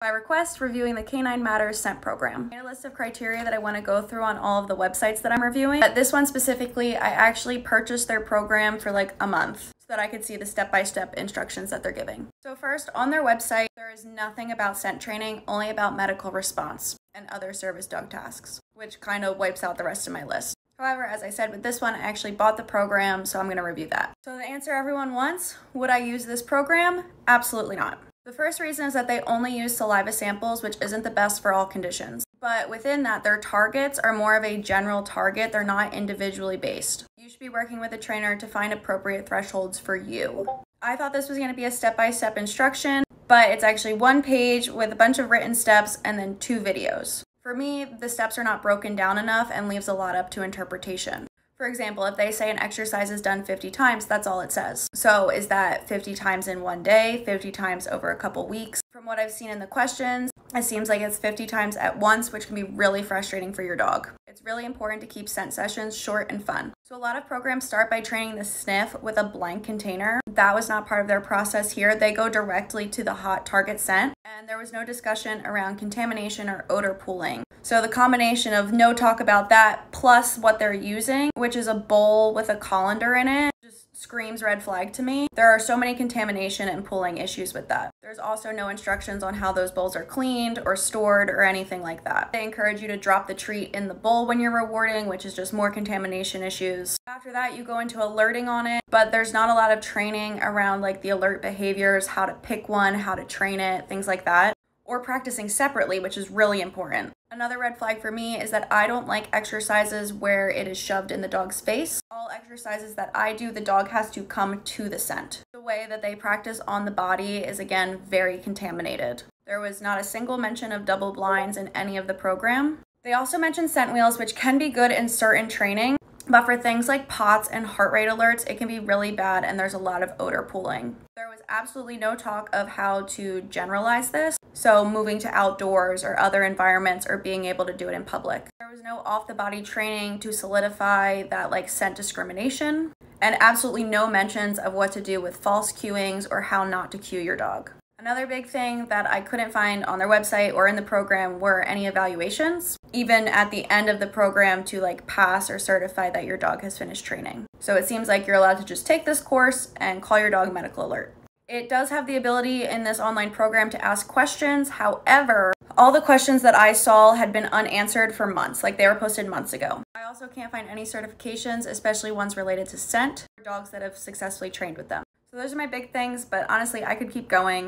By request, reviewing the Canine Matters scent program. I made a list of criteria that I want to go through on all of the websites that I'm reviewing. But this one specifically, I actually purchased their program for like a month so that I could see the step-by-step instructions that they're giving. So first, on their website, there is nothing about scent training, only about medical response and other service dog tasks, which kind of wipes out the rest of my list. However, as I said with this one, I actually bought the program, so I'm going to review that. So the answer everyone wants, would I use this program? Absolutely not. The first reason is that they only use saliva samples, which isn't the best for all conditions. But within that, their targets are more of a general target. They're not individually based. You should be working with a trainer to find appropriate thresholds for you. I thought this was going to be a step-by-step instruction, but it's actually one page with a bunch of written steps and then 2 videos. For me, the steps are not broken down enough and leaves a lot up to interpretation. For example, if they say an exercise is done 50 times, that's all it says. So is that 50 times in one day, 50 times over a couple weeks? From what I've seen in the questions, it seems like it's 50 times at once, which can be really frustrating for your dog. It's really important to keep scent sessions short and fun. So a lot of programs start by training the sniff with a blank container. That was not part of their process here. They go directly to the hot target scent, and there was no discussion around contamination or odor pooling. So the combination of no talk about that plus what they're using, which is a bowl with a colander in it, just screams red flag to me. There are so many contamination and pooling issues with that. There's also no instructions on how those bowls are cleaned or stored or anything like that. They encourage you to drop the treat in the bowl when you're rewarding, which is just more contamination issues. After that, you go into alerting on it, but there's not a lot of training around like the alert behaviors, how to pick one, how to train it, things like that, or practicing separately, which is really important. Another red flag for me is that I don't like exercises where it is shoved in the dog's face. All exercises that I do, the dog has to come to the scent. The way that they practice on the body is, again, very contaminated. There was not a single mention of double blinds in any of the program. They also mentioned scent wheels, which can be good in certain training, but for things like POTS and heart rate alerts, it can be really bad and there's a lot of odor pooling. There was absolutely no talk of how to generalize this, so moving to outdoors or other environments or being able to do it in public. There was no off-the-body training to solidify that like scent discrimination, and absolutely no mentions of what to do with false cueings or how not to cue your dog. Another big thing that I couldn't find on their website or in the program were any evaluations, even at the end of the program to like pass or certify that your dog has finished training. So it seems like you're allowed to just take this course and call your dog medical alert. It does have the ability in this online program to ask questions. However, all the questions that I saw had been unanswered for months, like they were posted months ago. I also can't find any certifications, especially ones related to scent, for dogs that have successfully trained with them. So those are my big things, but honestly, I could keep going.